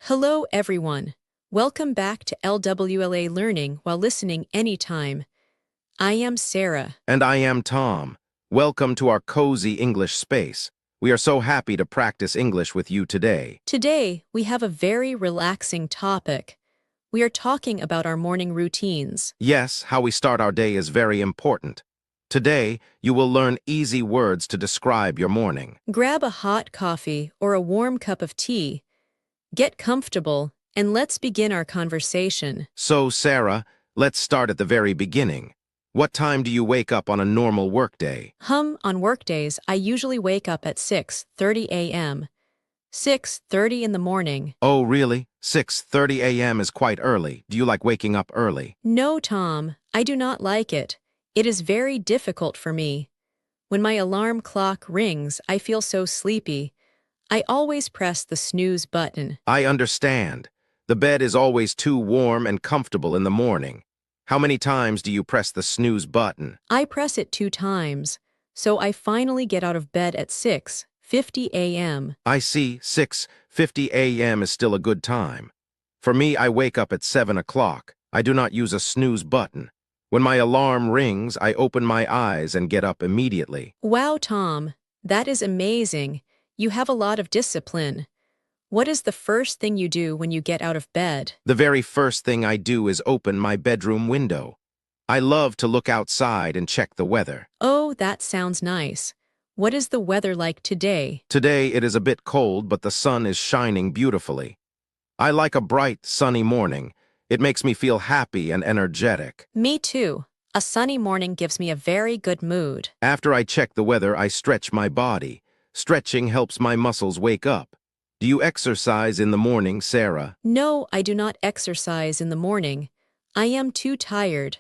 Hello, everyone. Welcome back to LWLA Learning while listening anytime. I am Sarah. And I am Tom. Welcome to our cozy English space. We are so happy to practice English with you today. Today, we have a very relaxing topic. We are talking about our morning routines. Yes, how we start our day is very important. Today, you will learn easy words to describe your morning. Grab a hot coffee or a warm cup of tea. Get comfortable, and let's begin our conversation. So, Sarah, let's start at the very beginning. What time do you wake up on a normal workday? On workdays, I usually wake up at 6:30 a.m. 6:30 in the morning. Oh, really? 6:30 a.m. is quite early. Do you like waking up early? No, Tom, I do not like it. It is very difficult for me. When my alarm clock rings, I feel so sleepy. I always press the snooze button. I understand. The bed is always too warm and comfortable in the morning. How many times do you press the snooze button? I press it 2 times, so I finally get out of bed at 6:50 a.m. I see. 6:50 a.m. is still a good time. For me, I wake up at 7 o'clock. I do not use a snooze button. When my alarm rings, I open my eyes and get up immediately. Wow, Tom, that is amazing. You have a lot of discipline. What is the first thing you do when you get out of bed? The very first thing I do is open my bedroom window. I love to look outside and check the weather. Oh, that sounds nice. What is the weather like today? Today it is a bit cold, but the sun is shining beautifully. I like a bright, sunny morning. It makes me feel happy and energetic. Me too. A sunny morning gives me a very good mood. After I check the weather, I stretch my body. Stretching helps my muscles wake up. Do you exercise in the morning, Sarah? No, I do not exercise in the morning. I am too tired.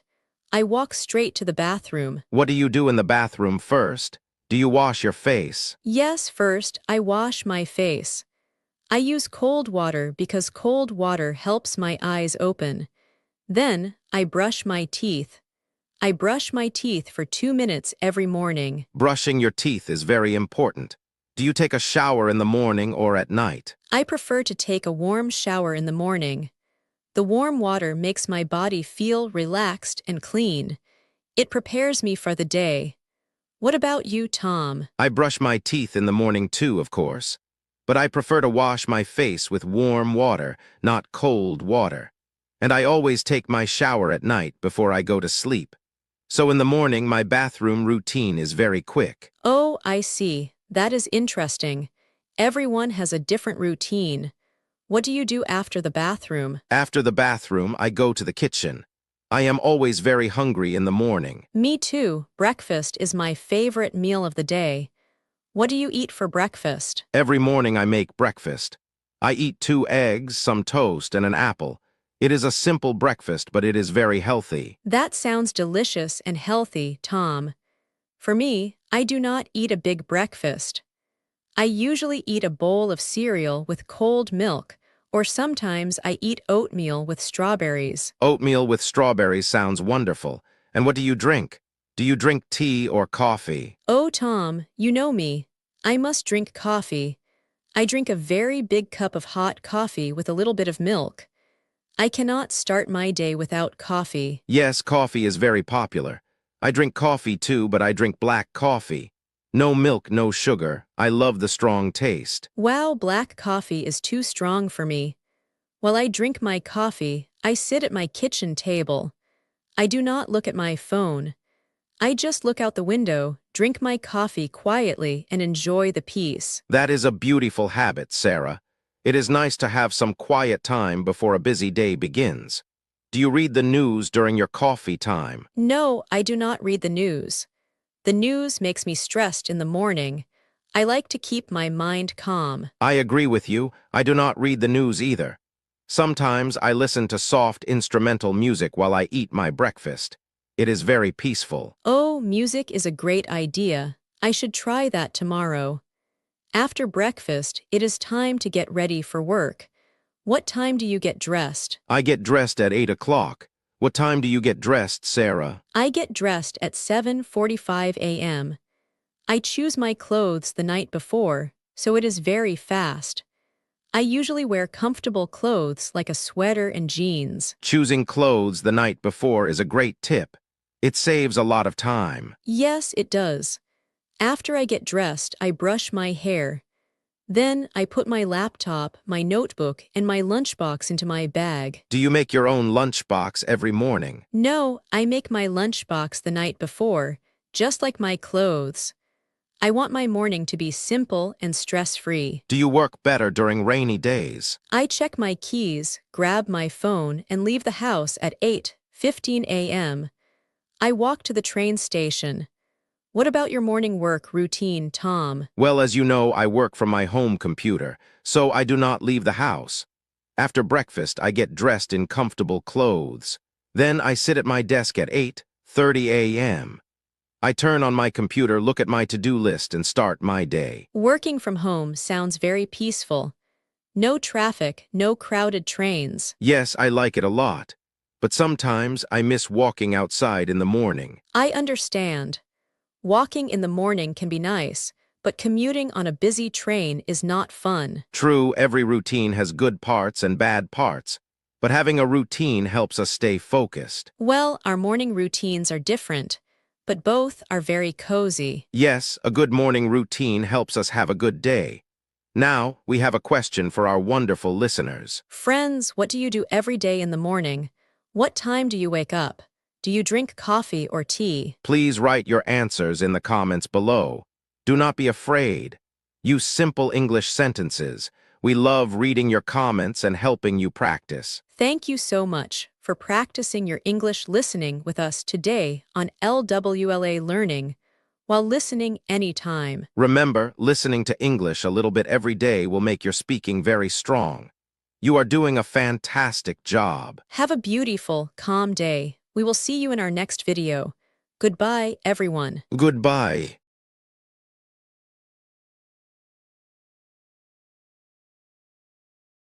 I walk straight to the bathroom. What do you do in the bathroom first? Do you wash your face? Yes, first, I wash my face. I use cold water because cold water helps my eyes open. Then, I brush my teeth. I brush my teeth for 2 minutes every morning. Brushing your teeth is very important. Do you take a shower in the morning or at night? I prefer to take a warm shower in the morning. The warm water makes my body feel relaxed and clean. It prepares me for the day. What about you, Tom? I brush my teeth in the morning too, of course. But I prefer to wash my face with warm water, not cold water. And I always take my shower at night before I go to sleep. So in the morning, my bathroom routine is very quick. Oh, I see. That is interesting. Everyone has a different routine. What do you do after the bathroom? After the bathroom, I go to the kitchen. I am always very hungry in the morning. Me too. Breakfast is my favorite meal of the day. What do you eat for breakfast? Every morning I make breakfast. I eat 2 eggs, some toast, and an apple. It is a simple breakfast, but it is very healthy. That sounds delicious and healthy, Tom. For me, I do not eat a big breakfast. I usually eat a bowl of cereal with cold milk, or sometimes I eat oatmeal with strawberries. Oatmeal with strawberries sounds wonderful. And what do you drink? Do you drink tea or coffee? Oh, Tom, you know me. I must drink coffee. I drink a very big cup of hot coffee with a little bit of milk. I cannot start my day without coffee. Yes, coffee is very popular. I drink coffee too, but I drink black coffee. No milk, no sugar. I love the strong taste. Wow, black coffee is too strong for me. While I drink my coffee, I sit at my kitchen table. I do not look at my phone. I just look out the window, drink my coffee quietly, and enjoy the peace. That is a beautiful habit, Sarah. It is nice to have some quiet time before a busy day begins. Do you read the news during your coffee time? No, I do not read the news. The news makes me stressed in the morning. I like to keep my mind calm. I agree with you. I do not read the news either. Sometimes I listen to soft instrumental music while I eat my breakfast. It is very peaceful. Oh, music is a great idea. I should try that tomorrow. After breakfast, it is time to get ready for work. What time do you get dressed? I get dressed at 8 o'clock. What time do you get dressed, Sarah? I get dressed at 7:45 a.m. I choose my clothes the night before, so it is very fast. I usually wear comfortable clothes like a sweater and jeans. Choosing clothes the night before is a great tip. It saves a lot of time. Yes, it does. After I get dressed, I brush my hair. Then I put my laptop, my notebook, and my lunchbox into my bag. Do you make your own lunchbox every morning? No, I make my lunchbox the night before, just like my clothes. I want my morning to be simple and stress-free. Do you work better during rainy days? I check my keys, grab my phone, and leave the house at 8:15 a.m. I walk to the train station. What about your morning work routine, Tom? Well, as you know, I work from my home computer, so I do not leave the house. After breakfast, I get dressed in comfortable clothes. Then I sit at my desk at 8:30 a.m. I turn on my computer, look at my to-do list, and start my day. Working from home sounds very peaceful. No traffic, no crowded trains. Yes, I like it a lot. But sometimes I miss walking outside in the morning. I understand. Walking in the morning can be nice, but commuting on a busy train is not fun. True, every routine has good parts and bad parts, but having a routine helps us stay focused. Well, our morning routines are different, but both are very cozy. Yes, a good morning routine helps us have a good day. Now, we have a question for our wonderful listeners. Friends, what do you do every day in the morning? What time do you wake up? Do you drink coffee or tea? Please write your answers in the comments below. Do not be afraid. Use simple English sentences. We love reading your comments and helping you practice. Thank you so much for practicing your English listening with us today on LWLA Learning while listening anytime. Remember, listening to English a little bit every day will make your speaking very strong. You are doing a fantastic job. Have a beautiful, calm day. We will see you in our next video. Goodbye, everyone. Goodbye.